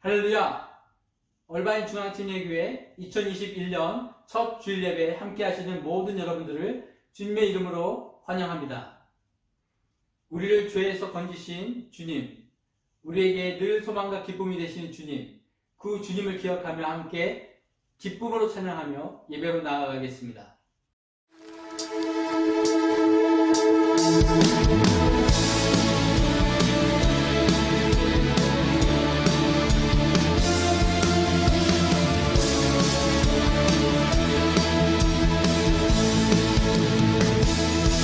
할렐루야! 얼바인 중앙침례교회 2021년 첫 주일 예배에 함께 하시는 모든 여러분들을 주님의 이름으로 환영합니다. 우리를 죄에서 건지신 주님, 우리에게 늘 소망과 기쁨이 되시는 주님, 그 주님을 기억하며 함께 기쁨으로 찬양하며 예배로 나아가겠습니다.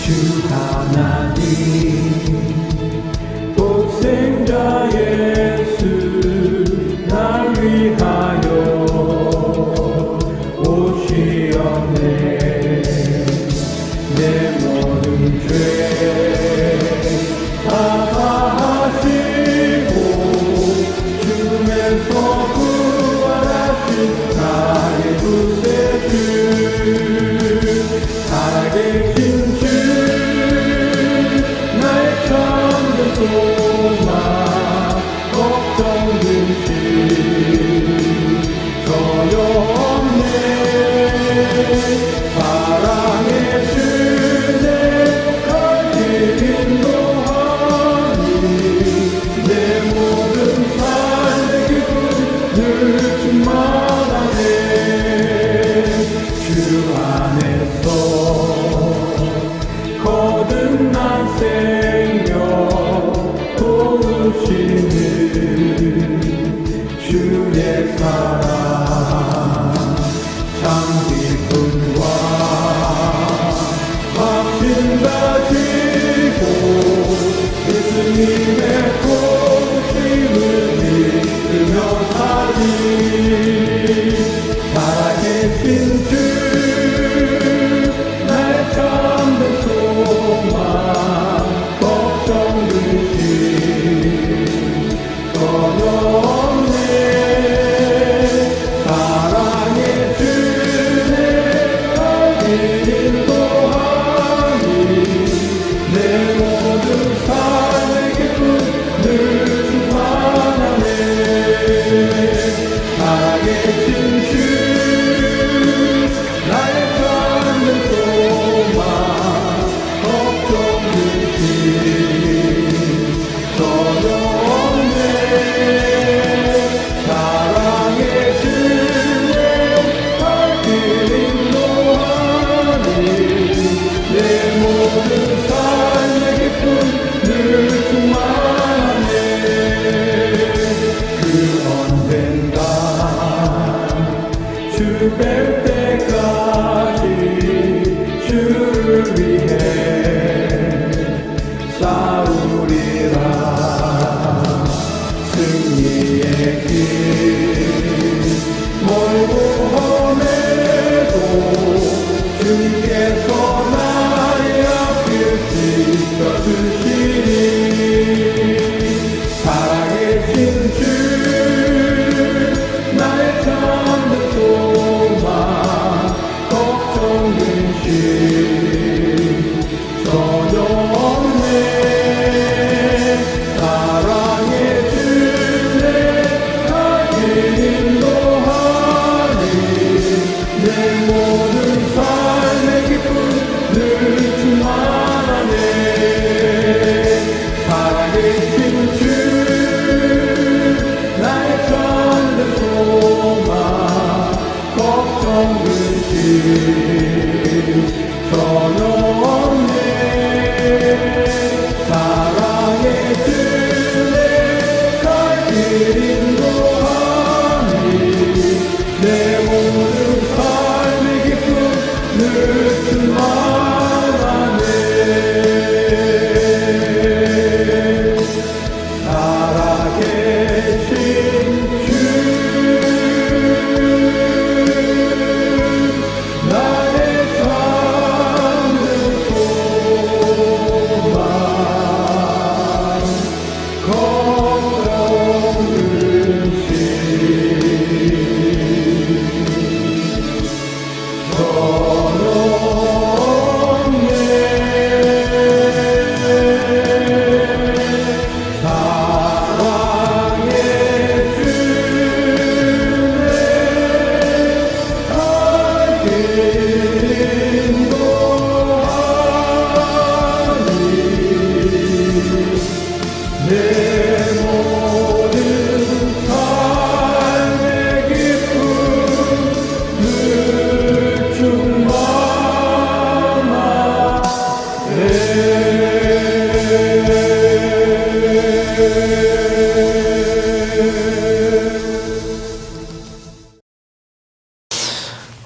주 하나님 독생자 예수 날 위하여 오시었네. 내 모든 죄 다 사하시고 죽음에서 부활하신 나의 구세주 살아계신 소망 걱정 근심 전혀 없네. 사랑의 주내 날 인도하니 내 모든 삶의 기쁨 늘 충만하네. 주 안에서 거듭난 생명 도우시는 주의 사랑 참 기쁨과 확신 가지고 예수님의 도우심을 믿으며 살리 살아계신 주 나의 참된 소망 걱정 근심 전혀 없네.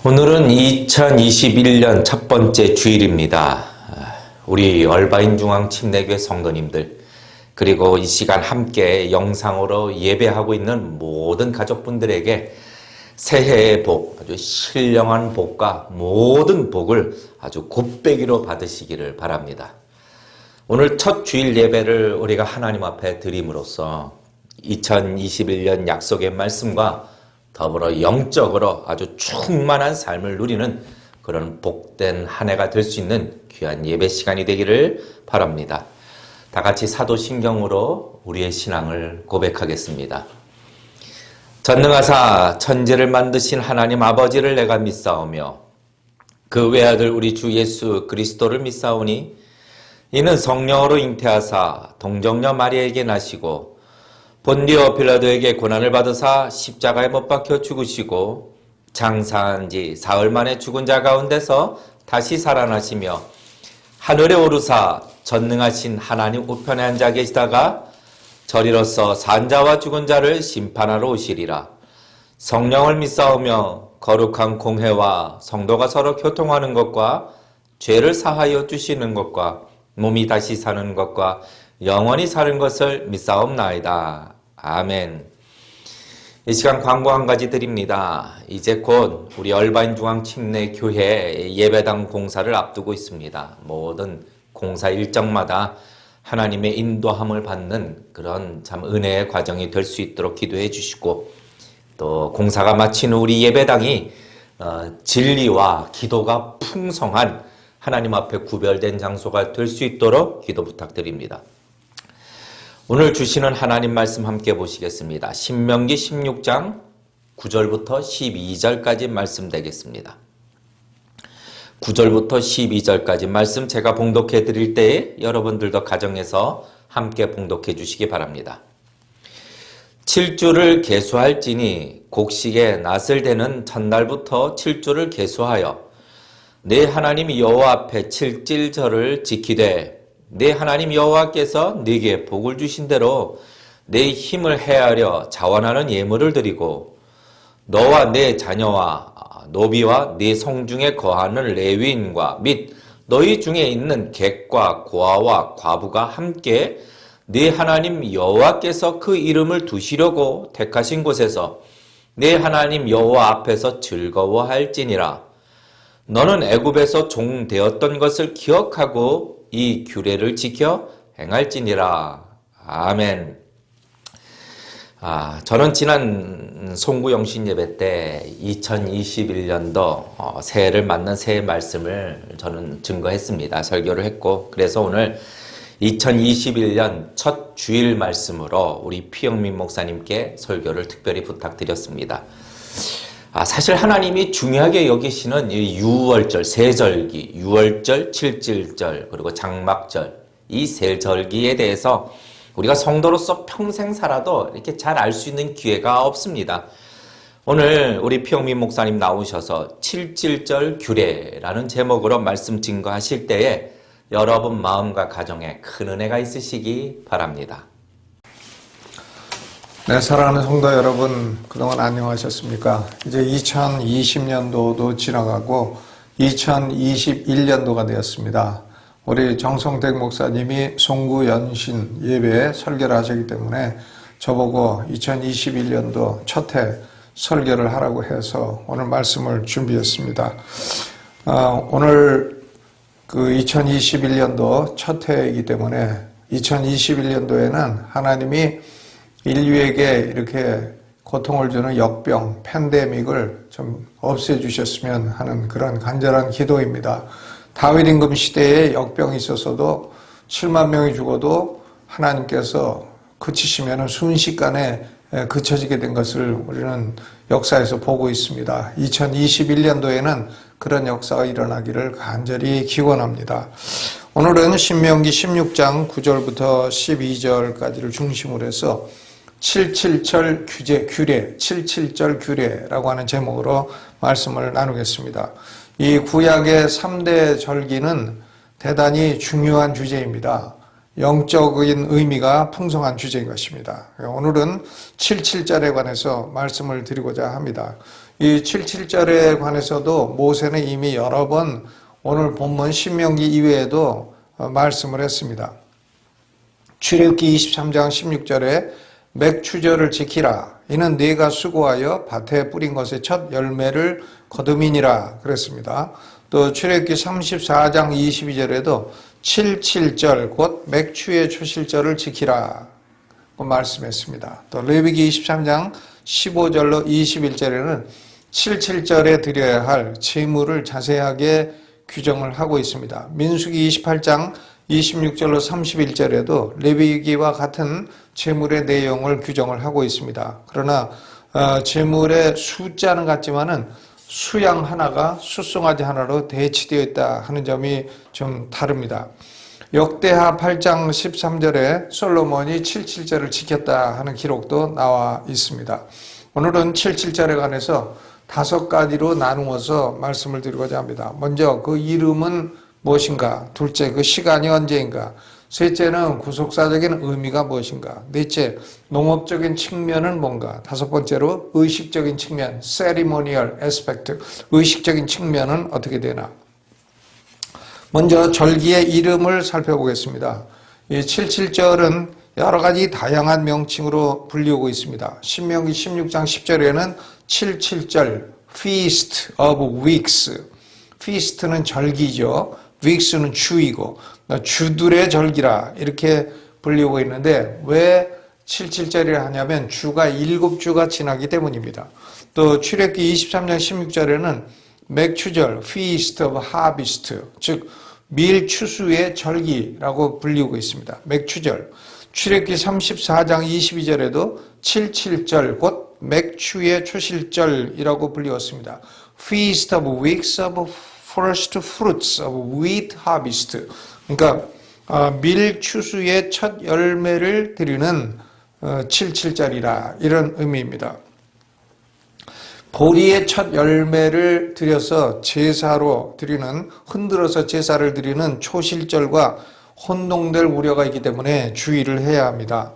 오늘은 2021년 첫 번째 주일입니다. 우리 얼바인 중앙 침례교회 성도님들, 그리고 이 시간 함께 영상으로 예배하고 있는 모든 가족분들에게 새해의 복, 아주 신령한 복과 모든 복을 아주 곱배기로 받으시기를 바랍니다. 오늘 첫 주일 예배를 우리가 하나님 앞에 드림으로써 2021년 약속의 말씀과 더불어 영적으로 아주 충만한 삶을 누리는 그런 복된 한 해가 될 수 있는 귀한 예배 시간이 되기를 바랍니다. 다 같이 사도신경으로 우리의 신앙을 고백하겠습니다. 전능하사 천지를 만드신 하나님 아버지를 내가 믿사오며 그 외아들 우리 주 예수 그리스도를 믿사오니 이는 성령으로 잉태하사 동정녀 마리아에게 나시고 본디오 빌라도에게 고난을 받으사 십자가에 못 박혀 죽으시고 장사한 지 사흘 만에 죽은 자 가운데서 다시 살아나시며 하늘에 오르사 전능하신 하나님 우편에 앉아 계시다가 저리로서 산 자와 죽은 자를 심판하러 오시리라. 성령을 믿사오며 거룩한 공회와 성도가 서로 교통하는 것과 죄를 사하여 주시는 것과 몸이 다시 사는 것과 영원히 사는 것을 믿사옵나이다. 아멘. 이 시간 광고 한 가지 드립니다. 이제 곧 우리 얼바인 중앙 침례 교회 예배당 공사를 앞두고 있습니다. 모든 공사 일정마다 하나님의 인도함을 받는 그런 참 은혜의 과정이 될 수 있도록 기도해 주시고, 또 공사가 마친 후 우리 예배당이 진리와 기도가 풍성한 하나님 앞에 구별된 장소가 될 수 있도록 기도 부탁드립니다. 오늘 주시는 하나님 말씀 함께 보시겠습니다. 신명기 16장 9절부터 12절까지 말씀 되겠습니다. 9절부터 12절까지 말씀 제가 봉독해 드릴 때에 여러분들도 가정에서 함께 봉독해 주시기 바랍니다. 7주를 계수할지니 곡식에 낫을 대는 첫날부터 7주를 계수하여 내 하나님 여호와 앞에 칠칠절을 지키되 내 하나님 여호와께서 네게 복을 주신 대로 내 힘을 헤아려 자원하는 예물을 드리고 너와 내 자녀와 노비와 네 성중에 거하는 레위인과 및 너희 중에 있는 객과 고아와 과부가 함께 네 하나님 여호와께서 그 이름을 두시려고 택하신 곳에서 네 하나님 여호와 앞에서 즐거워할지니라. 너는 애굽에서 종 되었던 것을 기억하고 이 규례를 지켜 행할지니라. 아멘. 저는 지난 송구영신 예배 때 2021년도 새해를 맞는 새해 말씀을 저는 증거했습니다. 설교를 했고, 그래서 오늘 2021년 첫 주일 말씀으로 우리 피영민 목사님께 설교를 특별히 부탁드렸습니다. 사실 하나님이 중요하게 여기시는 이 유월절, 세절기, 유월절, 칠칠절, 그리고 장막절, 이 세 절기에 대해서 우리가 성도로서 평생 살아도 이렇게 잘 알 수 있는 기회가 없습니다. 오늘 우리 피영민 목사님 나오셔서 칠칠절 규례라는 제목으로 말씀 증거하실 때에 여러분 마음과 가정에 큰 은혜가 있으시기 바랍니다. 네, 사랑하는 성도 여러분, 그동안 안녕하셨습니까? 이제 2020년도도 지나가고 2021년도가 되었습니다. 우리 정성택 목사님이 송구연신 예배에 설교를 하셨기 때문에 저보고 2021년도 첫 해 설교를 하라고 해서 오늘 말씀을 준비했습니다. 오늘 그 2021년도 첫 해이기 때문에 2021년도에는 하나님이 인류에게 이렇게 고통을 주는 역병, 팬데믹을 좀 없애주셨으면 하는 그런 간절한 기도입니다. 다윗 임금 시대에 역병이 있었어도 7만 명이 죽어도 하나님께서 그치시면 순식간에 그쳐지게 된 것을 우리는 역사에서 보고 있습니다. 2021년도에는 그런 역사가 일어나기를 간절히 기원합니다. 오늘은 신명기 16장 9절부터 12절까지를 중심으로 해서 77절 규례, 77절 규례라고 하는 제목으로 말씀을 나누겠습니다. 이 구약의 3대 절기는 대단히 중요한 주제입니다. 영적인 의미가 풍성한 주제인 것입니다. 오늘은 77절에 관해서 말씀을 드리고자 합니다. 이 77절에 관해서도 모세는 이미 여러 번 오늘 본문 신명기 이외에도 말씀을 했습니다. 출애굽기 23장 16절에 맥추절을 지키라. 이는 네가 수고하여 밭에 뿌린 것의 첫 열매를 거두미니라 그랬습니다. 또 출애굽기 34장 22절에도 77절 곧 맥추의 초실절을 지키라 고 말씀했습니다. 또 레위기 23장 15절로 21절에는 77절에 드려야 할 제물을 자세하게 규정을 하고 있습니다. 민수기 28장 26절로 31절에도 레위기와 같은 제물의 내용을 규정을 하고 있습니다. 그러나 제물의 숫자는 같지만은 수양 하나가 숫송아지 하나로 대치되어 있다 하는 점이 좀 다릅니다. 역대하 8장 13절에 솔로몬이 77절을 지켰다 하는 기록도 나와 있습니다. 오늘은 77절에 관해서 5가지로 나누어서 말씀을 드리고자 합니다. 먼저 그 이름은 무엇인가? 둘째, 그 시간이 언제인가? 셋째는 구속사적인 의미가 무엇인가? 넷째, 농업적인 측면은 뭔가? 다섯 번째로 의식적인 측면, ceremonial aspect, 의식적인 측면은 어떻게 되나? 먼저 절기의 이름을 살펴보겠습니다. 이 77절은 여러 가지 다양한 명칭으로 불리우고 있습니다. 신명기 16장 10절에는 77절, Feast of Weeks, Feast는 절기죠. Weeks는 주이고 주들의 절기라 이렇게 불리우고 있는데 왜 77절이라 하냐면 주가 7주가 지나기 때문입니다. 또 출애굽기 23장 16절에는 맥추절, Feast of Harvest, 즉 밀추수의 절기라고 불리우고 있습니다. 맥추절. 출애굽기 34장 22절에도 77절 곧 맥추의 초실절이라고 불리웠습니다. Feast of Weeks of First Fruits of Wheat Harvest. 그러니까 밀추수의 첫 열매를 드리는 77절이라 이런 의미입니다. 보리의 첫 열매를 드려서 제사로 드리는 흔들어서 제사를 드리는 초실절과 혼동될 우려가 있기 때문에 주의를 해야 합니다.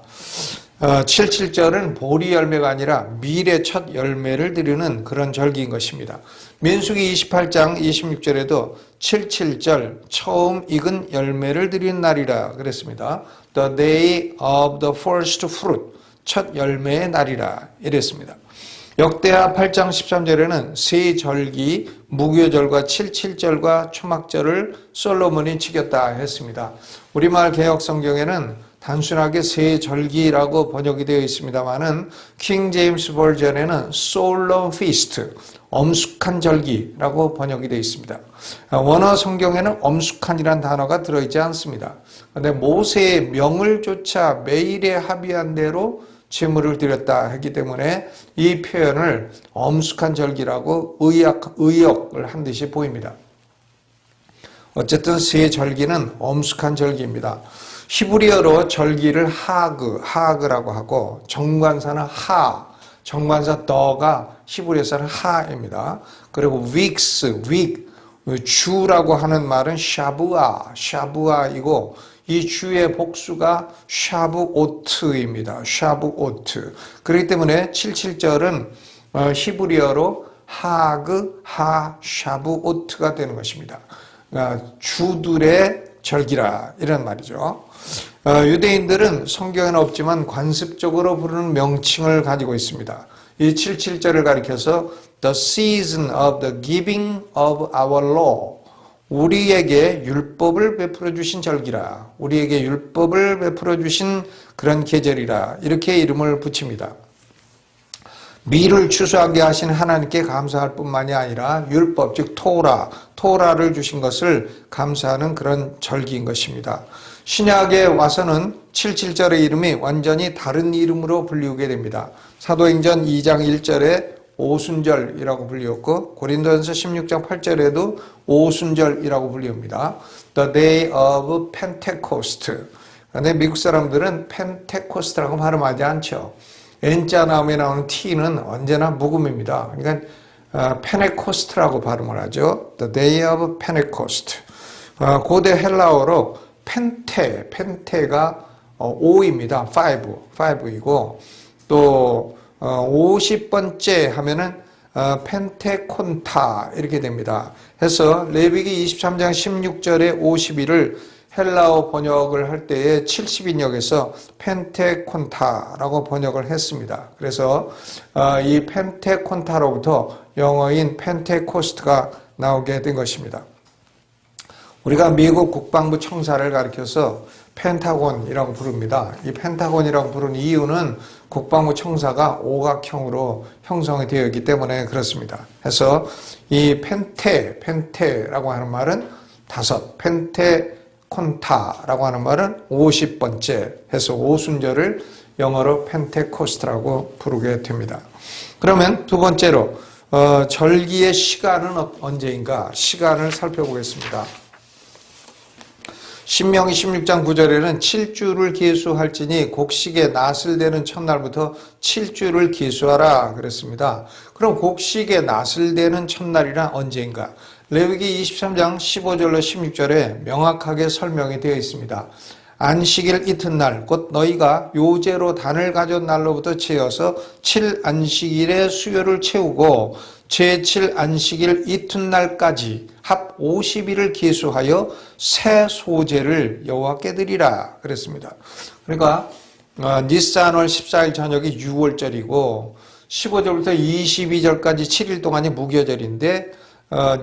77절은 보리 열매가 아니라 밀의 첫 열매를 드리는 그런 절기인 것입니다. 민수기 28장 26절에도 77절 처음 익은 열매를 드리는 날이라 그랬습니다. The day of the first fruit, 첫 열매의 날이라 이랬습니다. 역대하 8장 13절에는 세 절기, 무교절과 77절과 초막절을 솔로몬이 지켰다 했습니다. 우리말 개역 성경에는 단순하게 세 절기라고 번역이 되어 있습니다만은 킹 제임스 버전에는 solemn feast, 엄숙한 절기라고 번역이 되어 있습니다. 원어 성경에는 엄숙한이라는 단어가 들어있지 않습니다. 그런데 모세의 명을 쫓아 매일에 합의한 대로 제물을 드렸다 했기 때문에 이 표현을 엄숙한 절기라고 의역을 한 듯이 보입니다. 어쨌든 세 절기는 엄숙한 절기입니다. 히브리어로 절기를 하그라고 하고 정관사는 정관사 더가 히브리어에서는 하입니다. 그리고 weeks, 주라고 하는 말은 샤부아이고 이 주의 복수가 샤부오트입니다. 샤부오트. 그렇기 때문에 77절은 히브리어로 샤부오트가 되는 것입니다. 주들의 절기라 이런 말이죠. 유대인들은 성경에는 없지만 관습적으로 부르는 명칭을 가지고 있습니다. 이 77절을 가리켜서 The season of the giving of our law, 우리에게 율법을 베풀어 주신 절기라, 우리에게 율법을 베풀어 주신 그런 계절이라 이렇게 이름을 붙입니다. 밀을 추수하게 하신 하나님께 감사할 뿐만이 아니라 율법, 즉 토라를 주신 것을 감사하는 그런 절기인 것입니다. 신약에 와서는 77절의 이름이 완전히 다른 이름으로 불리우게 됩니다. 사도행전 2장 1절에 오순절이라고 불리웠고 고린도전서 16장 8절에도 오순절이라고 불리웁니다. The day of Pentecost. 그런데 미국 사람들은 펜테코스트라고 발음하지 않죠. N자 나음에 나오는 T는 언제나 묵음입니다. 그러니까 페네코스트라고 발음을 하죠. The day of Pentecost. 고대 헬라어로 펜테가 5입니다. 5이고 또 50번째 하면은 펜테콘타 이렇게 됩니다. 해서 레위기 23장 16절에 50일을 헬라어 번역을 할 때에 70인역에서 펜테콘타라고 번역을 했습니다. 그래서 이 펜테콘타로부터 영어인 펜테코스트가 나오게 된 것입니다. 우리가 미국 국방부 청사를 가리켜서 펜타곤이라고 부릅니다. 이 펜타곤이라고 부르는 이유는 국방부 청사가 오각형으로 형성이 되어 있기 때문에 그렇습니다. 해서 이 펜테라고 하는 말은 5, 펜테콘타라고 하는 말은 50번째 해서 오순절을 영어로 펜테코스트라고 부르게 됩니다. 그러면 두 번째로 절기의 시간은 언제인가? 시간을 살펴보겠습니다. 신명기 16장 9절에는 7주를 계수할지니 곡식의 낫을 되는 첫날부터 7주를 계수하라 그랬습니다. 그럼 곡식의 낫을 되는 첫날이란 언제인가? 레위기 23장 15절로 16절에 명확하게 설명이 되어 있습니다. 안식일 이튿날 곧 너희가 요제로 단을 가져온 날로부터 채어서 7안식일의 수요를 채우고 제7안식일 이튿날까지 합 50일을 계수하여 새 소제를 여호와께 드리라 그랬습니다. 그러니까 니산월 14일 저녁이 6월절이고 15절부터 22절까지 7일 동안이 무교절인데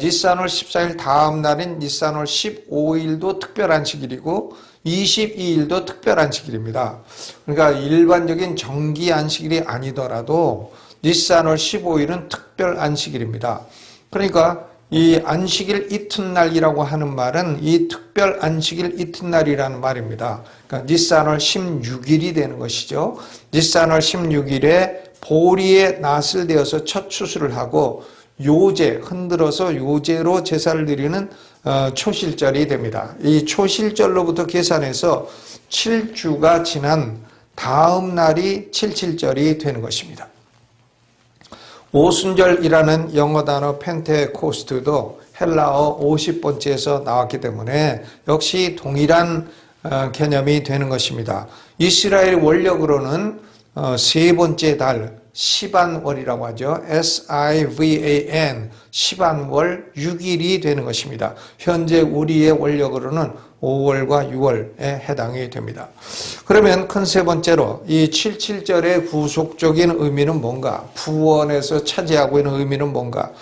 니산월 14일 다음 날인 니산월 15일도 특별안식일이고 22일도 특별안식일입니다. 그러니까 일반적인 정기 안식일이 아니더라도 니산월 15일은 특별안식일입니다. 그러니까 이 안식일 이튿날이라고 하는 말은 이 특별안식일 이튿날이라는 말입니다. 그러니까 니산월 16일이 되는 것이죠. 니산월 16일에 보리의 낫을 되어서 첫 추수를 하고 요제, 흔들어서 요제로 제사를 드리는 초실절이 됩니다. 이 초실절로부터 계산해서 7주가 지난 다음 날이 77절이 되는 것입니다. 오순절이라는 영어 단어 펜테코스트도 헬라어 50번째에서 나왔기 때문에 역시 동일한 개념이 되는 것입니다. 이스라엘 원력으로는 세 번째 달 시반월이라고 하죠. SIVAN 시반월 6일이 되는 것입니다. 현재 우리의 원력으로는 5월과 6월에 해당이 됩니다. 그러면 큰 세 번째로 이 77절의 구속적인 의미는 뭔가? 구원에서 차지하고 있는 의미는 뭔가?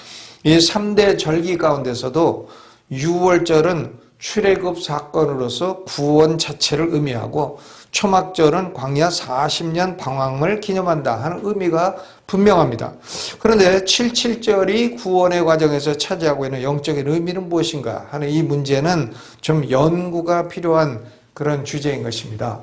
이 3대 절기 가운데서도 6월절은 출애굽 사건으로서 구원 자체를 의미하고 초막절은 광야 40년 방황을 기념한다 하는 의미가 분명합니다. 그런데 77절이 구원의 과정에서 차지하고 있는 영적인 의미는 무엇인가 하는 이 문제는 좀 연구가 필요한 그런 주제인 것입니다.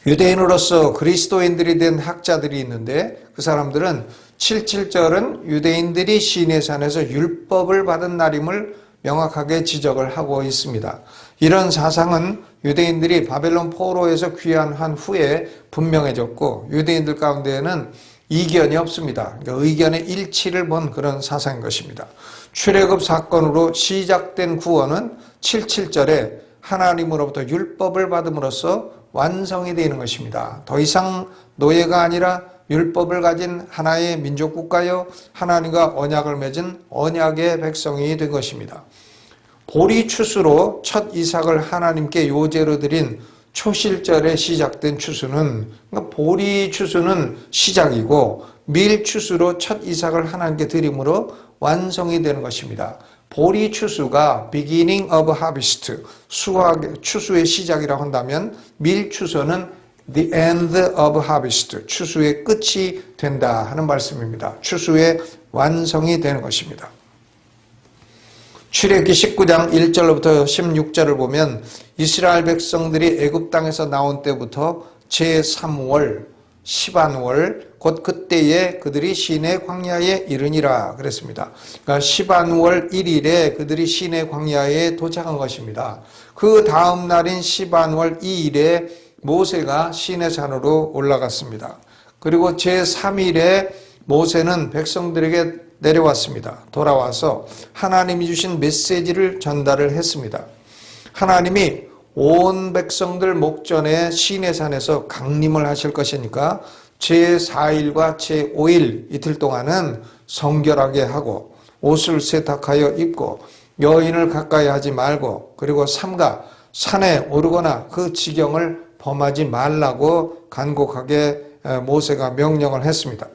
유대인으로서 그리스도인들이 된 학자들이 있는데 그 사람들은 77절은 유대인들이 시내산에서 율법을 받은 날임을 명확하게 지적을 하고 있습니다. 이런 사상은 유대인들이 바벨론 포로에서 귀환한 후에 분명해졌고 유대인들 가운데에는 이견이 없습니다. 그러니까 의견의 일치를 본 그런 사상인 것입니다. 출애굽 사건으로 시작된 구원은 77절에 하나님으로부터 율법을 받음으로써 완성이 되는 것입니다. 더 이상 노예가 아니라 율법을 가진 하나의 민족 국가여 하나님과 언약을 맺은 언약의 백성이 된 것입니다. 보리 추수로 첫 이삭을 하나님께 요제로 드린 초실절에 시작된 추수는 그러니까 보리 추수는 시작이고 밀 추수로 첫 이삭을 하나님께 드림으로 완성이 되는 것입니다. 보리 추수가 beginning of harvest, 추수의 시작이라고 한다면 밀 추수는 the end of harvest, 추수의 끝이 된다 하는 말씀입니다. 추수의 완성이 되는 것입니다. 출애굽기 19장 1절로부터 16절을 보면 이스라엘 백성들이 애굽 땅에서 나온 때부터 제3월 시반월 곧 그때에 그들이 시내 광야에 이르니라 그랬습니다. 그러니까 시반월 1일에 그들이 시내 광야에 도착한 것입니다. 그 다음 날인 시반월 2일에 모세가 시내산으로 올라갔습니다. 그리고 제3일에 모세는 백성들에게 내려왔습니다. 돌아와서 하나님이 주신 메시지를 전달을 했습니다. 하나님이 온 백성들 목전에 시내산에서 강림을 하실 것이니까 제4일과 제5일 이틀 동안은 성결하게 하고 옷을 세탁하여 입고 여인을 가까이 하지 말고 그리고 삼가 산에 오르거나 그 지경을 범하지 말라고 간곡하게 모세가 명령을 했습니다.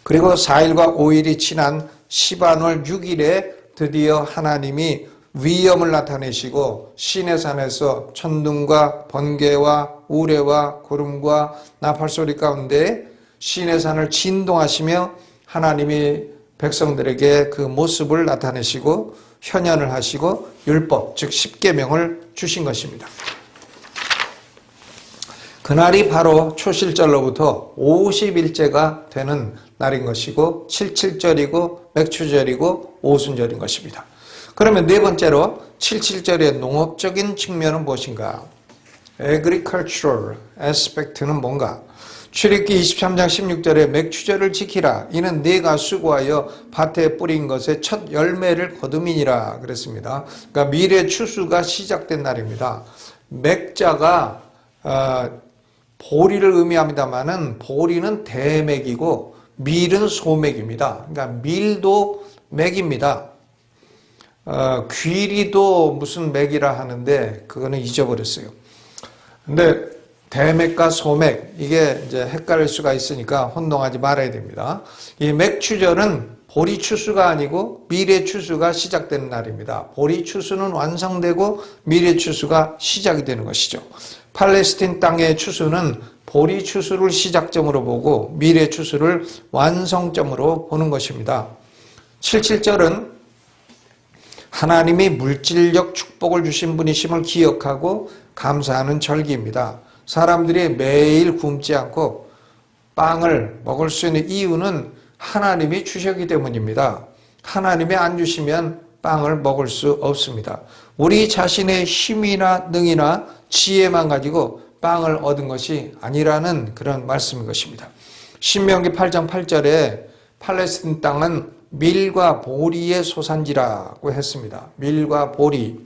그리고 4일과 5일이 지난 시반월 6일에 드디어 하나님이 위엄을 나타내시고 시내산에서 천둥과 번개와 우레와 구름과 나팔소리 가운데 시내산을 진동하시며 하나님이 백성들에게 그 모습을 나타내시고 현현을 하시고 율법 즉 십계명을 주신 것입니다. 그날이 바로 초실절로부터 50일째가 되는 날인 것이고 77절이고 맥추절이고 오순절인 것입니다. 그러면 네 번째로 77절의 농업적인 측면은 무엇인가? agricultural aspect는 뭔가? 출애굽기 23장 16절에 맥추절을 지키라. 이는 네가 수고하여 밭에 뿌린 것의 첫 열매를 거두미니라 그랬습니다. 그러니까 미래 추수가 시작된 날입니다. 맥자가 보리를 의미합니다만은 보리는 대맥이고 밀은 소맥입니다. 그러니까 밀도 맥입니다. 귀리도 무슨 맥이라 하는데 그거는 잊어버렸어요. 근데 대맥과 소맥 이게 이제 헷갈릴 수가 있으니까 혼동하지 말아야 됩니다. 이 맥추절은 보리 추수가 아니고 미래 추수가 시작되는 날입니다. 보리 추수는 완성되고 미래 추수가 시작이 되는 것이죠. 팔레스틴 땅의 추수는 보리 추수를 시작점으로 보고 미래 추수를 완성점으로 보는 것입니다. 77절은 하나님이 물질적 축복을 주신 분이심을 기억하고 감사하는 절기입니다. 사람들이 매일 굶지 않고 빵을 먹을 수 있는 이유는 하나님이 주셨기 때문입니다. 하나님이 안 주시면 빵을 먹을 수 없습니다. 우리 자신의 힘이나 능이나 지혜만 가지고 빵을 얻은 것이 아니라는 그런 말씀인 것입니다. 신명기 8장 8절에 팔레스틴 땅은 밀과 보리의 소산지라고 했습니다. 밀과 보리.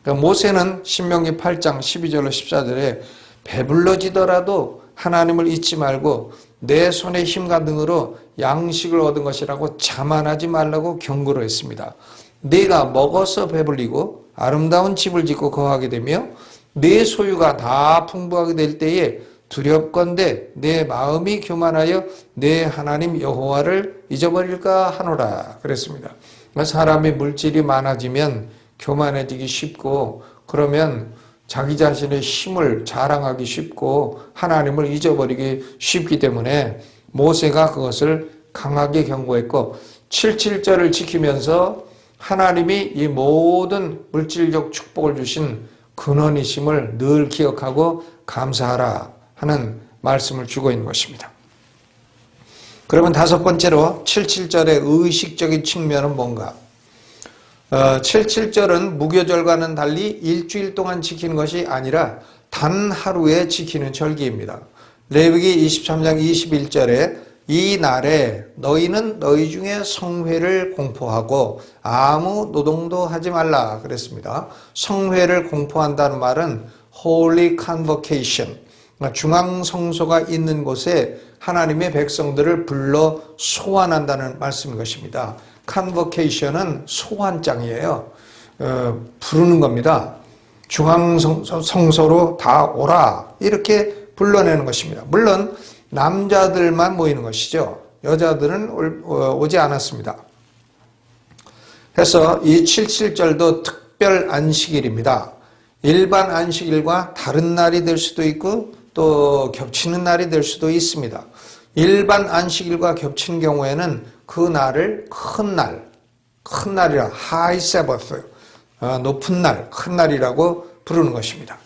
그러니까 모세는 신명기 8장 12절로 14절에 배불러지더라도 하나님을 잊지 말고 내 손의 힘과 능으로 양식을 얻은 것이라고 자만하지 말라고 경고를 했습니다. 네가 먹어서 배불리고 아름다운 집을 짓고 거하게 되며 내 소유가 다 풍부하게 될 때에 두렵건대 내 마음이 교만하여 내 하나님 여호와를 잊어버릴까 하노라 그랬습니다. 사람이 물질이 많아지면 교만해지기 쉽고 그러면 자기 자신의 힘을 자랑하기 쉽고 하나님을 잊어버리기 쉽기 때문에 모세가 그것을 강하게 경고했고 77절을 지키면서 하나님이 이 모든 물질적 축복을 주신 근원이심을 늘 기억하고 감사하라 하는 말씀을 주고 있는 것입니다. 그러면 다섯 번째로 77절의 의식적인 측면은 뭔가? 77절은 무교절과는 달리 일주일 동안 지키는 것이 아니라 단 하루에 지키는 절기입니다. 레위기 23장 21절에 이 날에 너희는 너희 중에 성회를 공포하고 아무 노동도 하지 말라 그랬습니다. 성회를 공포한다는 말은 Holy Convocation, 중앙성소가 있는 곳에 하나님의 백성들을 불러 소환한다는 말씀인 것입니다. Convocation은 소환장이에요. 부르는 겁니다. 중앙성소로 다 오라 이렇게 불러내는 것입니다. 물론 남자들만 모이는 것이죠. 여자들은 오지 않았습니다. 그래서 이 77절도 특별 안식일입니다. 일반 안식일과 다른 날이 될 수도 있고 또 겹치는 날이 될 수도 있습니다. 일반 안식일과 겹치는 경우에는 그 날을 큰 날이라 하이 세버스, 높은 날, 큰 날이라고 부르는 것입니다.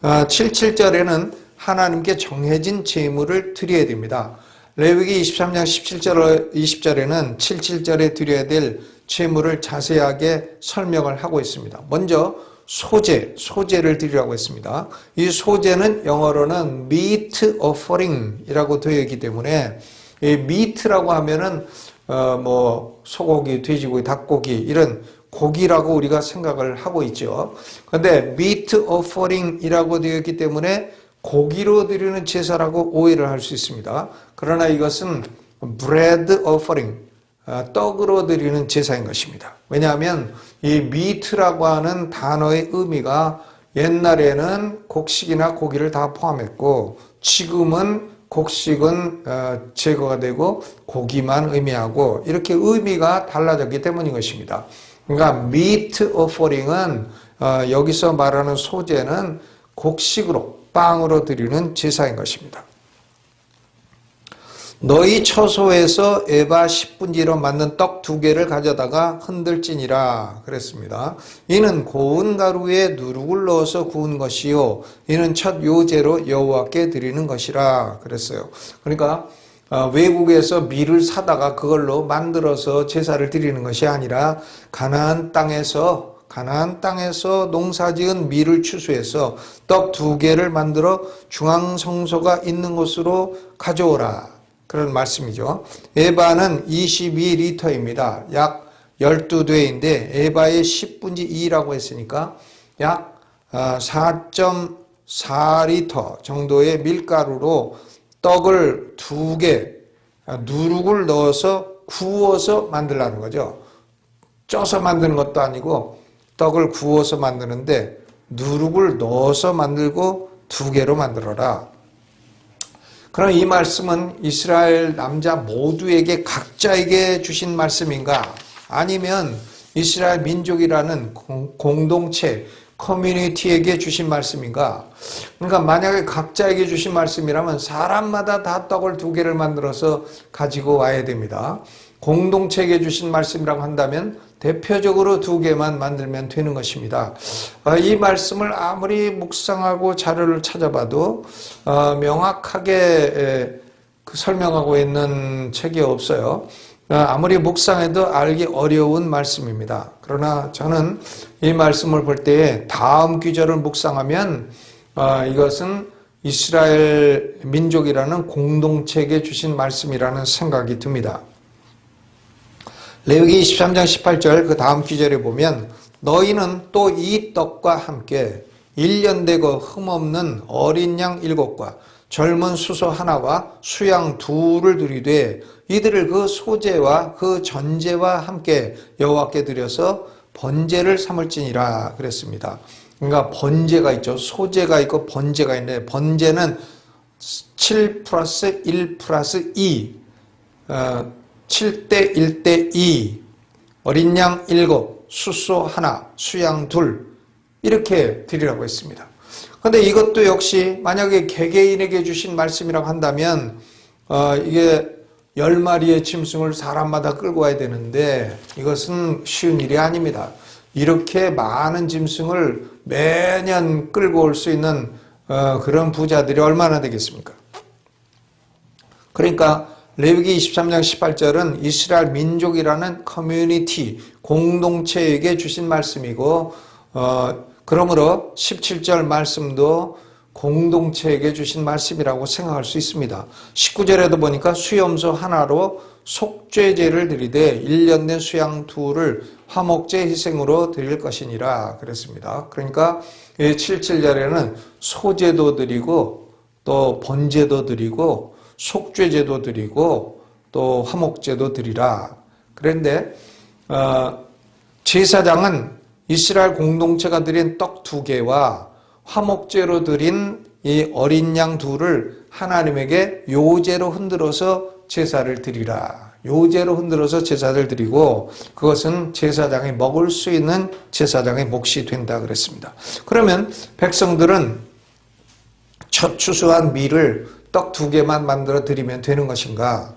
77절에는 하나님께 정해진 제물을 드려야 됩니다. 레위기 23장 17절 20절에는 77절에 드려야 될 제물을 자세하게 설명을 하고 있습니다. 먼저 소제를 드리라고 했습니다. 이 소제는 영어로는 meat offering이라고 되어 있기 때문에 이 meat라고 하면은 뭐 소고기, 돼지고기, 닭고기 이런 고기라고 우리가 생각을 하고 있죠. 그런데 meat offering이라고 되어 있기 때문에 고기로 드리는 제사라고 오해를 할 수 있습니다. 그러나 이것은 bread offering, 떡으로 드리는 제사인 것입니다. 왜냐하면 이 meat라고 하는 단어의 의미가 옛날에는 곡식이나 고기를 다 포함했고 지금은 곡식은 제거가 되고 고기만 의미하고 이렇게 의미가 달라졌기 때문인 것입니다. 그러니까 meat offering은 여기서 말하는 소제는 곡식으로 빵으로 드리는 제사인 것입니다. 너희 처소에서 에바 10분지로 만든 떡 2개를 가져다가 흔들지니라 그랬습니다. 이는 고운 가루에 누룩을 넣어서 구운 것이요 이는 첫 요제로 여호와께 드리는 것이라 그랬어요. 그러니까 외국에서 밀을 사다가 그걸로 만들어서 제사를 드리는 것이 아니라 가나안 땅에서 농사지은 밀을 추수해서 떡 2개를 만들어 중앙성소가 있는 곳으로 가져오라. 그런 말씀이죠. 에바는 22리터입니다. 약 12대인데 에바의 10분지 2라고 했으니까 약 4.4리터 정도의 밀가루로 떡을 2개 누룩을 넣어서 구워서 만들라는 거죠. 쪄서 만드는 것도 아니고 떡을 구워서 만드는데 누룩을 넣어서 만들고 2개로 만들어라. 그럼 이 말씀은 이스라엘 남자 모두에게 각자에게 주신 말씀인가? 아니면 이스라엘 민족이라는 공동체, 커뮤니티에게 주신 말씀인가? 그러니까 만약에 각자에게 주신 말씀이라면 사람마다 다 떡을 2개를 만들어서 가지고 와야 됩니다. 공동체에게 주신 말씀이라고 한다면 대표적으로 2개만 만들면 되는 것입니다. 이 말씀을 아무리 묵상하고 자료를 찾아봐도 명확하게 설명하고 있는 책이 없어요. 아무리 묵상해도 알기 어려운 말씀입니다. 그러나 저는 이 말씀을 볼 때에 다음 귀절을 묵상하면 이것은 이스라엘 민족이라는 공동체에게 주신 말씀이라는 생각이 듭니다. 레위기 23장 18절 그 다음 귀절에 보면 너희는 또 이 떡과 함께 1년 되고 흠없는 어린 양 7과 젊은 수소 하나와 수양 2를 드리되 이들을 그 소제와 그 전제와 함께 여호와께 드려서 번제를 삼을지니라 그랬습니다. 그러니까 번제가 있죠. 소제가 있고 번제가 있는데 번제는 7 플러스 1 플러스 2 7대 1대 2 어린 양 7 수소 하나 수양 2 이렇게 드리라고 했습니다. 그런데 이것도 역시 만약에 개개인에게 주신 말씀이라고 한다면 이게 10마리의 짐승을 사람마다 끌고 와야 되는데 이것은 쉬운 일이 아닙니다. 이렇게 많은 짐승을 매년 끌고 올 수 있는 그런 부자들이 얼마나 되겠습니까? 그러니까 레위기 23장 18절은 이스라엘 민족이라는 커뮤니티, 공동체에게 주신 말씀이고 그러므로 17절 말씀도 공동체에게 주신 말씀이라고 생각할 수 있습니다. 19절에도 보니까 수염소 하나로 속죄제를 드리되 1년 된 수양 2를 화목제 희생으로 드릴 것이니라 그랬습니다. 그러니까 77절에는 소제도 드리고 또 번제도 드리고 속죄제도 드리고 또 화목제도 드리라. 그런데 제사장은 이스라엘 공동체가 드린 떡 2개와 화목제로 드린 이 어린 양 2를 하나님에게 요제로 흔들어서 제사를 드리라. 요제로 흔들어서 제사를 드리고 그것은 제사장이 먹을 수 있는 제사장의 몫이 된다 그랬습니다. 그러면 백성들은 첫 추수한 밀을 떡 2개만 만들어 드리면 되는 것인가?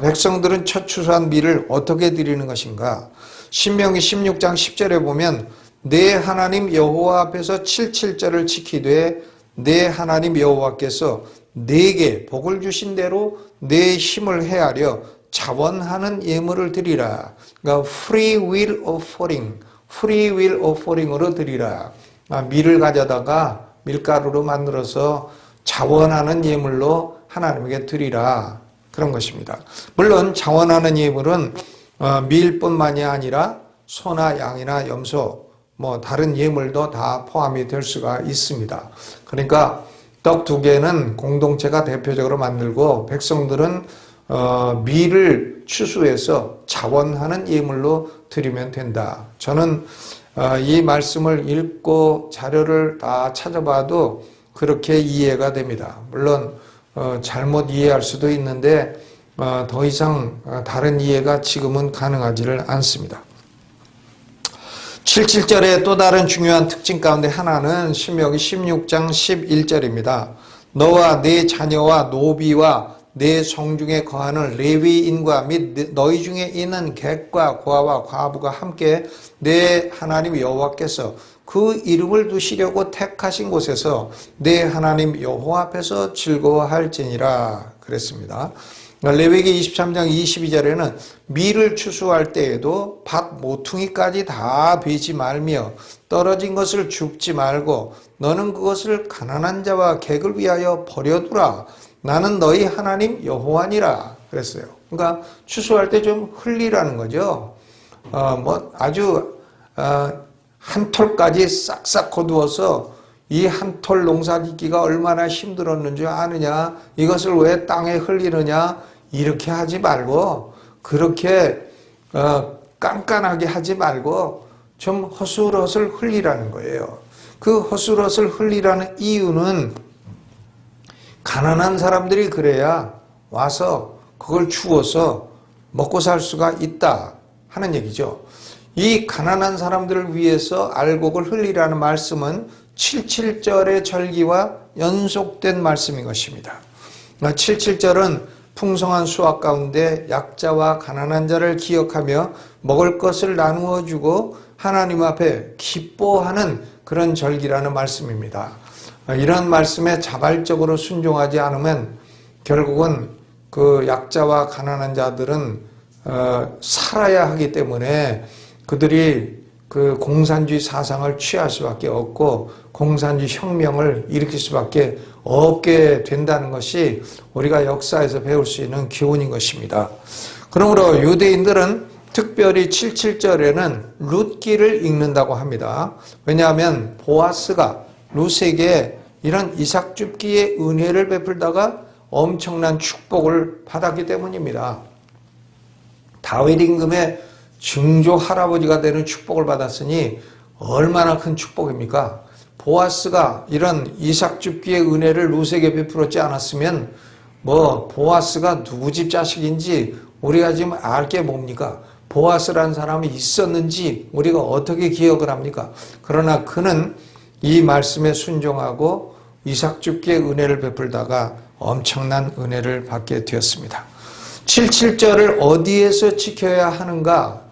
백성들은 첫 추수한 밀을 어떻게 드리는 것인가? 신명기 16장 10절에 보면 내 하나님 여호와 앞에서 77절을 지키되 내 하나님 여호와께서 내게 복을 주신 대로 내 힘을 헤아려 자원하는 예물을 드리라. 그러니까 free will offering으로 드리라. 밀을 가져다가 밀가루로 만들어서 자원하는 예물로 하나님에게 드리라. 그런 것입니다. 물론 자원하는 예물은 밀뿐만이 아니라 소나 양이나 염소, 뭐 다른 예물도 다 포함이 될 수가 있습니다. 그러니까 떡 2개는 공동체가 대표적으로 만들고 백성들은 밀을 추수해서 자원하는 예물로 드리면 된다. 저는 이 말씀을 읽고 자료를 다 찾아봐도 그렇게 이해가 됩니다. 물론 잘못 이해할 수도 있는데 더 이상 다른 이해가 지금은 가능하지를 않습니다. 77절의 또 다른 중요한 특징 가운데 하나는 신명기 16장 11절입니다. 너와 네 자녀와 노비와 내 성중에 거하는 레위인과 및 너희 중에 있는 객과 고아와 과부가 함께 내 하나님 여호와께서 그 이름을 두시려고 택하신 곳에서 내 하나님 여호와 앞에서 즐거워할지니라 그랬습니다. 레위기 23장 22절에는 밀을 추수할 때에도 밭 모퉁이까지 다 베지 말며 떨어진 것을 줍지 말고 너는 그것을 가난한 자와 객을 위하여 버려두라. 나는 너희 하나님 여호와니라 그랬어요. 그러니까 추수할 때 좀 흘리라는 거죠. 아주 한 톨까지 싹싹 거두어서 이 한 톨 농사 짓기가 얼마나 힘들었는지 아느냐? 이것을 왜 땅에 흘리느냐? 이렇게 하지 말고 그렇게 깐깐하게 하지 말고 좀 허술허술 흘리라는 거예요. 그 허술허술 흘리라는 이유는 가난한 사람들이 그래야 와서 그걸 주워서 먹고 살 수가 있다 하는 얘기죠. 이 가난한 사람들을 위해서 알곡을 흘리라는 말씀은 77절의 절기와 연속된 말씀인 것입니다. 77절은 풍성한 수확 가운데 약자와 가난한 자를 기억하며 먹을 것을 나누어 주고 하나님 앞에 기뻐하는 그런 절기라는 말씀입니다. 이런 말씀에 자발적으로 순종하지 않으면 결국은 그 약자와 가난한 자들은 살아야 하기 때문에 그들이 그 공산주의 사상을 취할 수밖에 없고 공산주의 혁명을 일으킬 수밖에 없게 된다는 것이 우리가 역사에서 배울 수 있는 교훈인 것입니다. 그러므로 유대인들은 특별히 77절에는 룻기를 읽는다고 합니다. 왜냐하면 보아스가 룻에게 이런 이삭줍기의 은혜를 베풀다가 엄청난 축복을 받았기 때문입니다. 다윗 임금의 증조 할아버지가 되는 축복을 받았으니 얼마나 큰 축복입니까? 보아스가 이런 이삭줍기의 은혜를 룻에게 베풀었지 않았으면 보아스가 누구 집 자식인지 우리가 지금 알 게 뭡니까? 보아스라는 사람이 있었는지 우리가 어떻게 기억을 합니까? 그러나 그는 이 말씀에 순종하고 이삭줍기의 은혜를 베풀다가 엄청난 은혜를 받게 되었습니다. 77절을 어디에서 지켜야 하는가?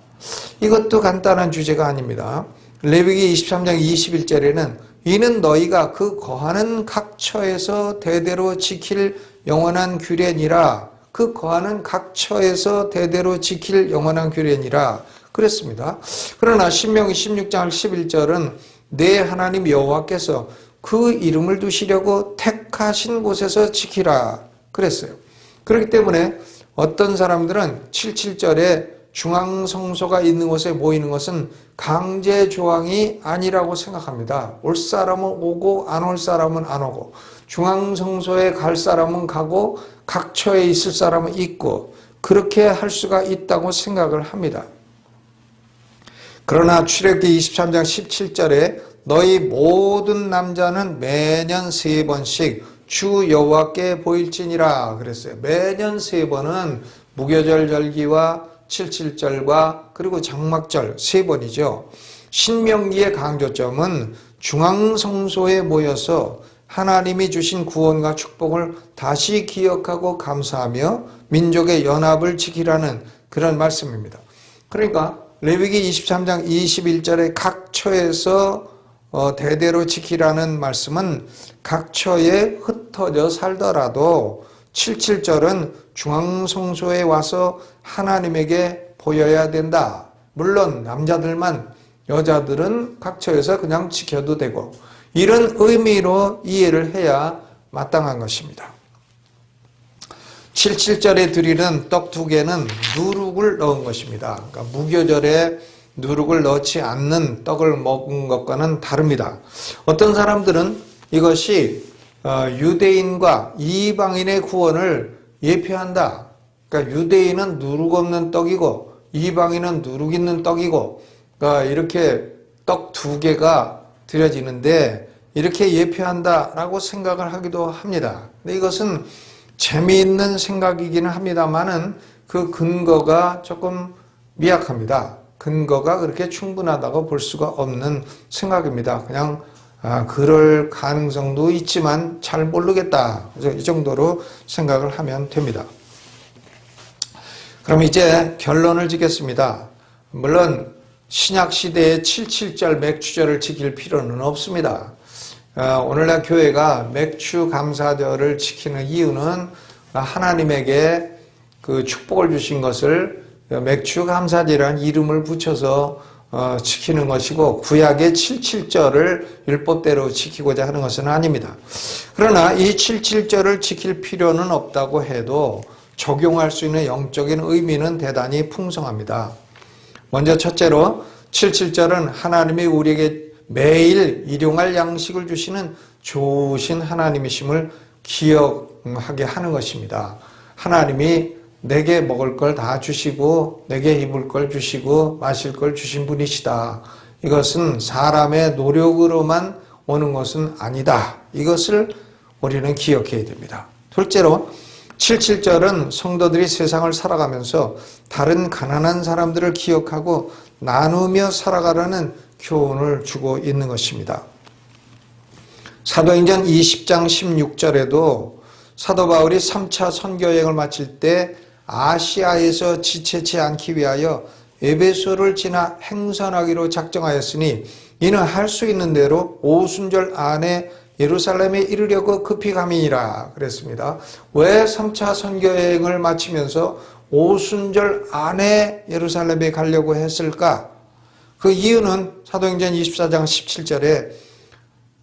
이것도 간단한 주제가 아닙니다. 레위기 23장 21절에는 이는 너희가 그 거하는 각 처에서 대대로 지킬 영원한 규례니라. 그 거하는 각 처에서 대대로 지킬 영원한 규례니라 그랬습니다. 그러나 신명기 16장 11절은 내 하나님 여호와께서 그 이름을 두시려고 택하신 곳에서 지키라 그랬어요. 그렇기 때문에 어떤 사람들은 77절에 중앙성소가 있는 곳에 모이는 것은 강제 조항이 아니라고 생각합니다. 올 사람은 오고 안 올 사람은 안 오고 중앙성소에 갈 사람은 가고 각처에 있을 사람은 있고 그렇게 할 수가 있다고 생각을 합니다. 그러나 출애굽기 23장 17절에 너희 모든 남자는 매년 3번씩 주 여호와께 보일지니라 그랬어요. 매년 3번은 무교절 절기와 77절과 그리고 장막절 3번이죠. 신명기의 강조점은 중앙성소에 모여서 하나님이 주신 구원과 축복을 다시 기억하고 감사하며 민족의 연합을 지키라는 그런 말씀입니다. 그러니까 레위기 23장 21절에 각 처에서 대대로 지키라는 말씀은 각 처에 흩어져 살더라도 77절은 중앙성소에 와서 하나님에게 보여야 된다. 물론 남자들만, 여자들은 각 처에서 그냥 지켜도 되고 이런 의미로 이해를 해야 마땅한 것입니다. 77절에 드리는 떡 2개는 누룩을 넣은 것입니다. 그러니까 무교절에 누룩을 넣지 않는 떡을 먹은 것과는 다릅니다. 어떤 사람들은 이것이 유대인과 이방인의 구원을 예표한다. 그러니까 유대인은 누룩 없는 떡이고 이방인은 누룩 있는 떡이고, 그러니까 이렇게 떡 2개가 드려지는데 이렇게 예표한다라고 생각을 하기도 합니다. 근데 이것은 재미있는 생각이기는 합니다만은 그 근거가 조금 미약합니다. 근거가 그렇게 충분하다고 볼 수가 없는 생각입니다. 그냥 그럴 가능성도 있지만 잘 모르겠다. 이 정도로 생각을 하면 됩니다. 그럼 이제 결론을 짓겠습니다. 물론 신약시대의 77절 맥추절을 지킬 필요는 없습니다. 오늘날 교회가 맥추 감사절을 지키는 이유는 하나님에게 그 축복을 주신 것을 맥추 감사절이라는 이름을 붙여서 지키는 것이고, 구약의 77절을 율법대로 지키고자 하는 것은 아닙니다. 그러나 이 77절을 지킬 필요는 없다고 해도 적용할 수 있는 영적인 의미는 대단히 풍성합니다. 먼저 첫째로 77절은 하나님이 우리에게 매일 일용할 양식을 주시는 좋으신 하나님이심을 기억하게 하는 것입니다. 하나님이 내게 먹을 걸 다 주시고 내게 입을 걸 주시고 마실 걸 주신 분이시다. 이것은 사람의 노력으로만 오는 것은 아니다. 이것을 우리는 기억해야 됩니다. 둘째로 77절은 성도들이 세상을 살아가면서 다른 가난한 사람들을 기억하고 나누며 살아가라는 교훈을 주고 있는 것입니다. 사도행전 20장 16절에도 사도 바울이 3차 선교여행을 마칠 때 아시아에서 지체치 않기 위하여 에베소를 지나 행선하기로 작정하였으니 이는 할 수 있는 대로 오순절 안에 예루살렘에 이르려고 급히 감이니라 그랬습니다. 왜 3차 선교여행을 마치면서 오순절 안에 예루살렘에 가려고 했을까? 그 이유는 사도행전 24장 17절에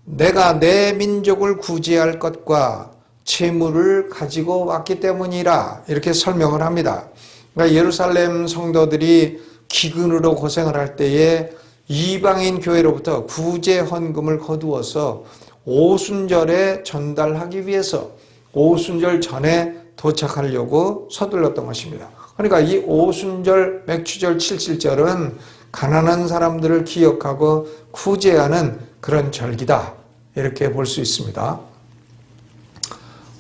내가 내 민족을 구제할 것과 재물을 가지고 왔기 때문이라 이렇게 설명을 합니다. 그러니까 예루살렘 성도들이 기근으로 고생을 할 때에 이방인 교회로부터 구제 헌금을 거두어서 오순절에 전달하기 위해서 오순절 전에 도착하려고 서둘렀던 것입니다. 그러니까 이 오순절 맥추절 77절은 가난한 사람들을 기억하고 구제하는 그런 절기다. 이렇게 볼 수 있습니다.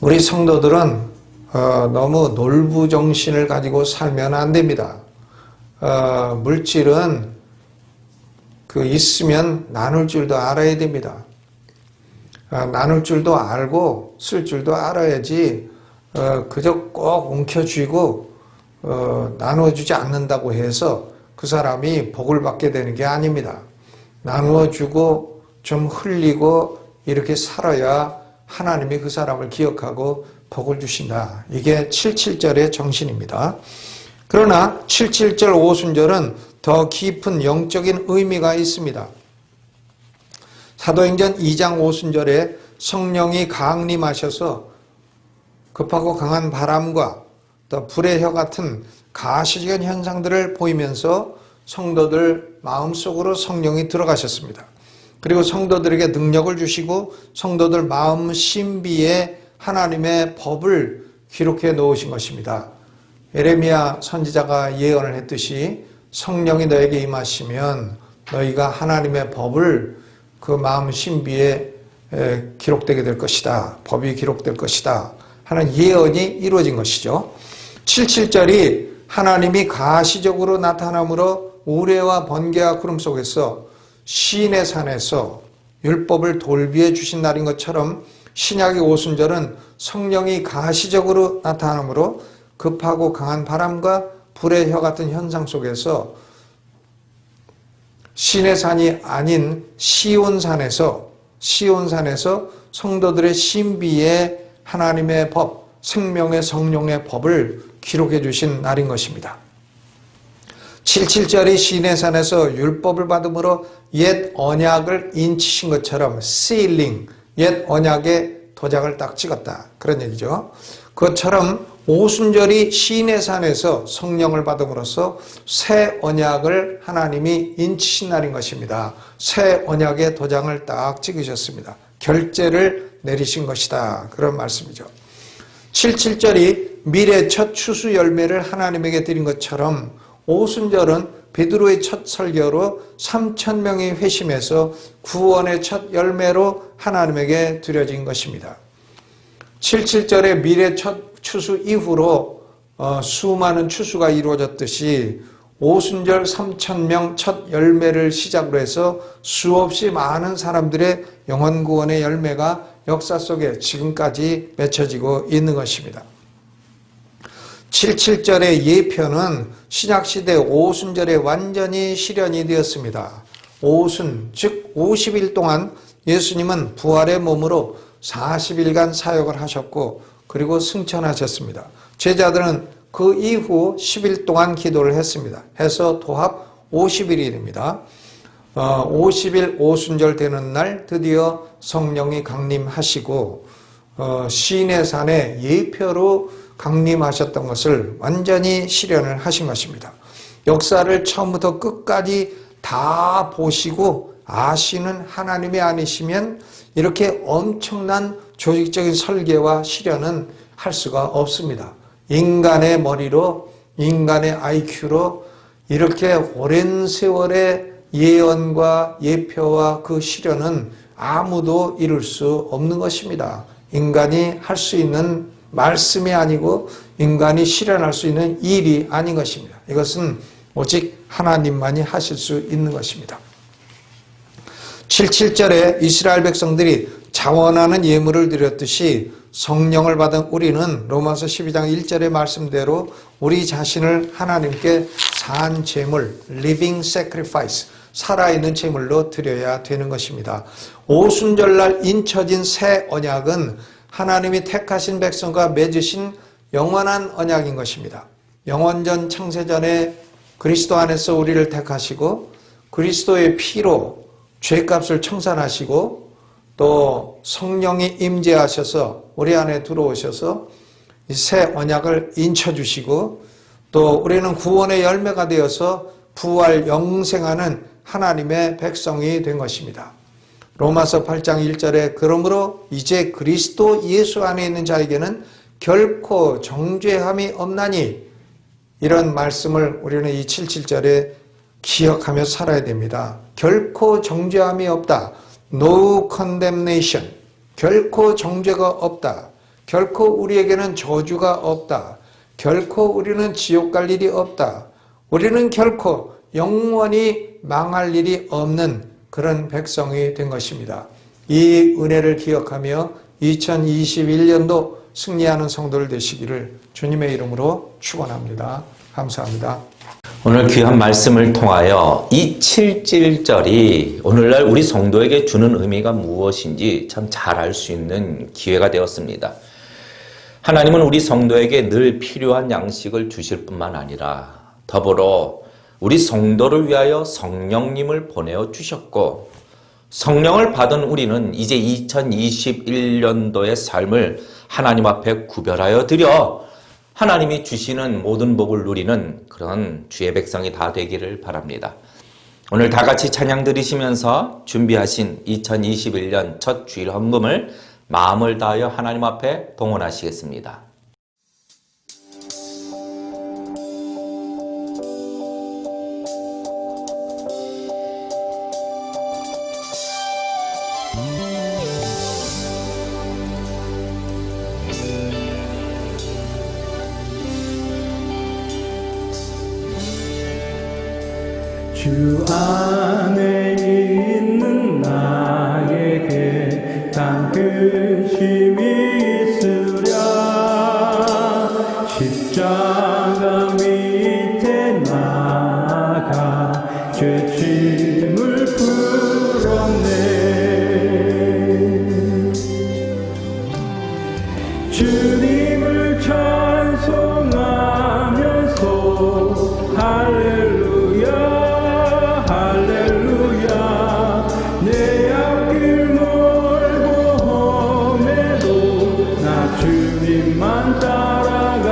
우리 성도들은 너무 놀부정신을 가지고 살면 안 됩니다. 물질은 있으면 나눌 줄도 알아야 됩니다. 나눌 줄도 알고 쓸 줄도 알아야지 그저 꼭 움켜쥐고 나누어주지 않는다고 해서 그 사람이 복을 받게 되는 게 아닙니다. 나누어주고 좀 흘리고 이렇게 살아야 하나님이 그 사람을 기억하고 복을 주신다. 이게 77절의 정신입니다. 그러나 77절 오순절은 더 깊은 영적인 의미가 있습니다. 사도행전 2장 오순절에 성령이 강림하셔서 급하고 강한 바람과 또 불의 혀 같은 가시적인 현상들을 보이면서 성도들 마음속으로 성령이 들어가셨습니다. 그리고 성도들에게 능력을 주시고 성도들 마음 신비에 하나님의 법을 기록해 놓으신 것입니다. 에레미야 선지자가 예언을 했듯이 성령이 너에게 임하시면 너희가 하나님의 법을 그 마음 신비에 기록되게 될 것이다. 법이 기록될 것이다. 하는 예언이 이루어진 것이죠. 77절이 하나님이 가시적으로 나타남으로 우레와 번개와 구름 속에서 시인의 산에서 율법을 돌비해 주신 날인 것처럼 신약의 오순절은 성령이 가시적으로 나타남으로 급하고 강한 바람과 불의 혀 같은 현상 속에서 시내 산이 아닌 시온산에서 성도들의 신비에 하나님의 법, 생명의 성령의 법을 기록해 주신 날인 것입니다. 77절이 시내 산에서 율법을 받음으로 옛 언약을 인치신 것처럼 sealing, 옛 언약의 도장을 딱 찍었다. 그런 얘기죠. 그것처럼 오순절이 시인의 산에서 성령을 받음으로써 새 언약을 하나님이 인치신 날인 것입니다. 새 언약의 도장을 딱 찍으셨습니다. 결제를 내리신 것이다. 그런 말씀이죠. 77절이 미래 첫 추수 열매를 하나님에게 드린 것처럼 오순절은 베드로의 첫 설교로 3,000명이 회심해서 구원의 첫 열매로 하나님에게 드려진 것입니다. 77절에 미래 첫 추수 이후로 수많은 추수가 이루어졌듯이 오순절 3,000명 첫 열매를 시작으로 해서 수없이 많은 사람들의 영혼 구원의 열매가 역사 속에 지금까지 맺혀지고 있는 것입니다. 77절의 예표는 신약시대 오순절에 완전히 실현이 되었습니다. 오순, 즉 50일 동안 예수님은 부활의 몸으로 40일간 사역을 하셨고 그리고 승천하셨습니다. 제자들은 그 이후 10일 동안 기도를 했습니다. 해서 도합 50일입니다. 50일 오순절 되는 날 드디어 성령이 강림하시고 시인의 산에 예표로 강림하셨던 것을 완전히 실현을 하신 것입니다. 역사를 처음부터 끝까지 다 보시고 아시는 하나님이 아니시면 이렇게 엄청난 조직적인 설계와 실현은 할 수가 없습니다. 인간의 머리로, 인간의 IQ로 이렇게 오랜 세월의 예언과 예표와 그 실현은 아무도 이룰 수 없는 것입니다. 인간이 할 수 있는 말씀이 아니고 인간이 실현할 수 있는 일이 아닌 것입니다. 이것은 오직 하나님만이 하실 수 있는 것입니다. 77절에 이스라엘 백성들이 자원하는 예물을 드렸듯이 성령을 받은 우리는 로마서 12장 1절의 말씀대로 우리 자신을 하나님께 산 제물, living sacrifice, 살아있는 제물로 드려야 되는 것입니다. 오순절날 인쳐진 새 언약은 하나님이 택하신 백성과 맺으신 영원한 언약인 것입니다. 영원전 창세전에 그리스도 안에서 우리를 택하시고 그리스도의 피로 죄값을 청산하시고 또 성령이 임재하셔서 우리 안에 들어오셔서 이 새 언약을 인쳐주시고 또 우리는 구원의 열매가 되어서 부활 영생하는 하나님의 백성이 된 것입니다. 로마서 8장 1절에 그러므로 이제 그리스도 예수 안에 있는 자에게는 결코 정죄함이 없나니 이런 말씀을 우리는 이 77절에 기억하며 살아야 됩니다. 결코 정죄함이 없다. No condemnation. 결코 정죄가 없다. 결코 우리에게는 저주가 없다. 결코 우리는 지옥 갈 일이 없다. 우리는 결코 영원히 망할 일이 없는 그런 백성이 된 것입니다. 이 은혜를 기억하며 2021년도 승리하는 성도들 되시기를 주님의 이름으로 축원합니다. 감사합니다. 오늘 귀한 말씀을 통하여 이 77절이 오늘날 우리 성도에게 주는 의미가 무엇인지 참 잘 알 수 있는 기회가 되었습니다. 하나님은 우리 성도에게 늘 필요한 양식을 주실 뿐만 아니라 더불어 우리 성도를 위하여 성령님을 보내어 주셨고 성령을 받은 우리는 이제 2021년도의 삶을 하나님 앞에 구별하여 드려 하나님이 주시는 모든 복을 누리는 그런 주의 백성이 다 되기를 바랍니다. 오늘 다 같이 찬양 드리시면서 준비하신 2021년 첫 주일 헌금을 마음을 다하여 하나님 앞에 봉헌하시겠습니다. 주 안에 있는 나에게 단 근심이 있으랴 십자가 밑에 나가 죄짐을 풀었네 주님을 찬송하면서 할렐루야 내 앞길 멀고 험해도 나 주님만 따라가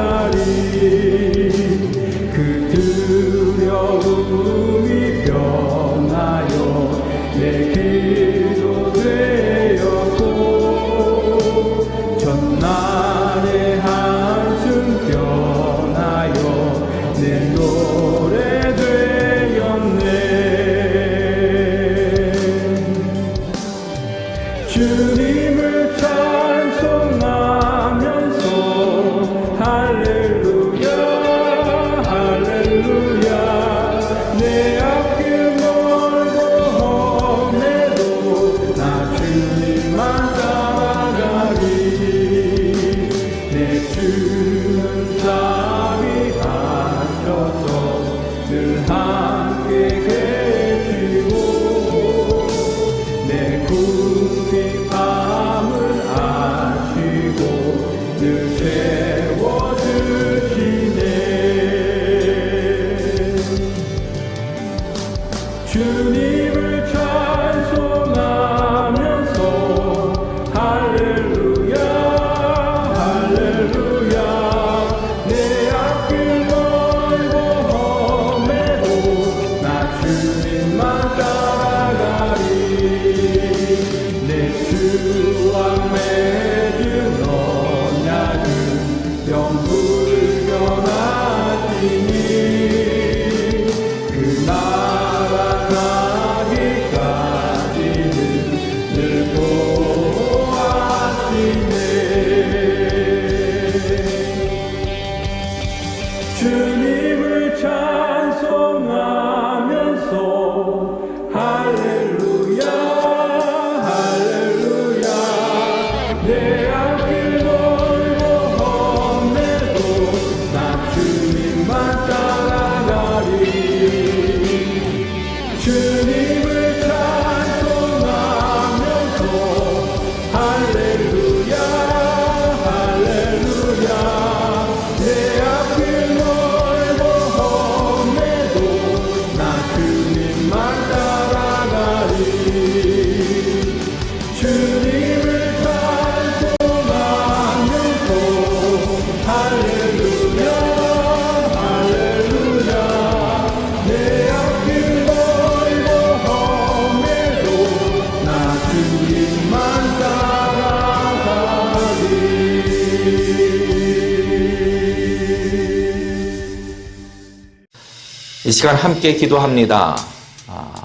이 시간 함께 기도합니다.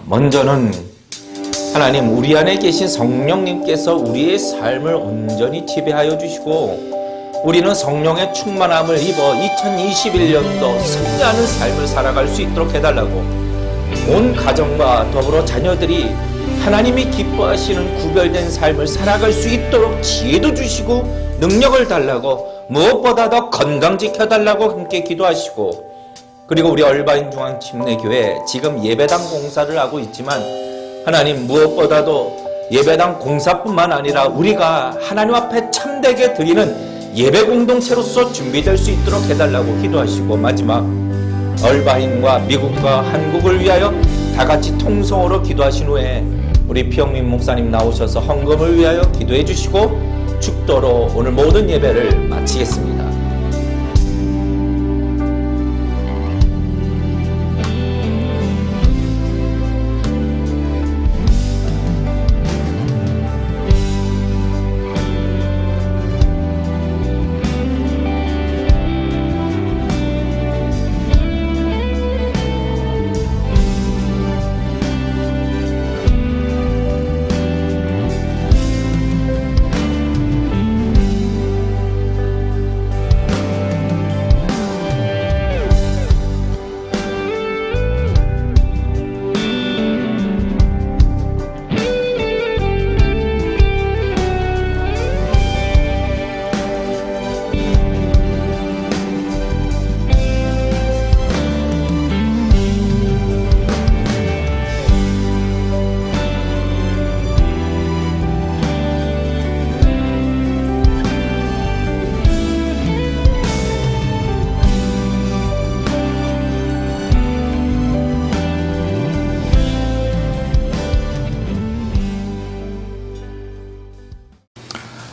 먼저는 하나님, 우리 안에 계신 성령님께서 우리의 삶을 온전히 지배하여 주시고 우리는 성령의 충만함을 입어 2021년도 승리하는 삶을 살아갈 수 있도록 해달라고, 온 가정과 더불어 자녀들이 하나님이 기뻐하시는 구별된 삶을 살아갈 수 있도록 지혜도 주시고 능력을 달라고, 무엇보다 더 건강 지켜달라고 함께 기도하시고, 그리고 우리 얼바인 중앙침례교회 지금 예배당 공사를 하고 있지만 하나님, 무엇보다도 예배당 공사뿐만 아니라 우리가 하나님 앞에 참되게 드리는 예배 공동체로서 준비될 수 있도록 해달라고 기도하시고, 마지막 얼바인과 미국과 한국을 위하여 다 같이 통성으로 기도하신 후에 우리 피영민 목사님 나오셔서 헌금을 위하여 기도해 주시고 축도로 오늘 모든 예배를 마치겠습니다.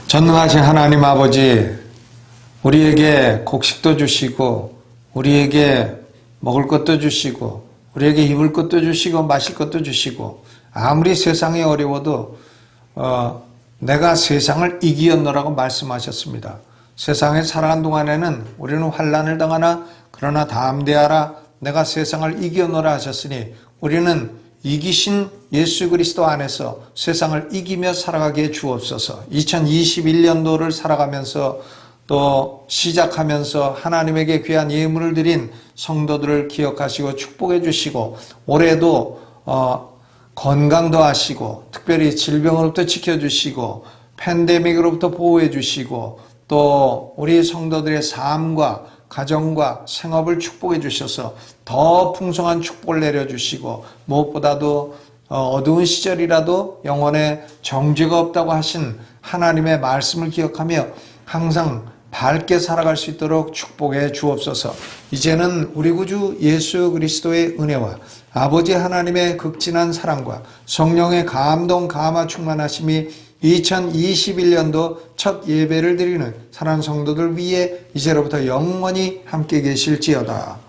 전능하신 하나님 아버지, 우리에게 곡식도 주시고 우리에게 먹을 것도 주시고 우리에게 입을 것도 주시고 마실 것도 주시고, 아무리 세상이 어려워도 내가 세상을 이기었노라고 말씀하셨습니다. 세상에 살아간 동안에는 우리는 환난을 당하나 그러나 담대하라, 내가 세상을 이기었노라 하셨으니 우리는 이기신 예수 그리스도 안에서 세상을 이기며 살아가게 해 주옵소서. 2021년도를 살아가면서 또 시작하면서 하나님에게 귀한 예물을 드린 성도들을 기억하시고 축복해 주시고, 올해도 건강도 하시고 특별히 질병으로부터 지켜주시고 팬데믹으로부터 보호해 주시고, 또 우리 성도들의 삶과 가정과 생업을 축복해 주셔서 더 풍성한 축복을 내려주시고, 무엇보다도 어두운 시절이라도 영혼에 정죄가 없다고 하신 하나님의 말씀을 기억하며 항상 밝게 살아갈 수 있도록 축복해 주옵소서. 이제는 우리 구주 예수 그리스도의 은혜와 아버지 하나님의 극진한 사랑과 성령의 감동 감화 충만하심이 2021년도 첫 예배를 드리는 사랑하는 성도들 위해 이제로부터 영원히 함께 계실지어다.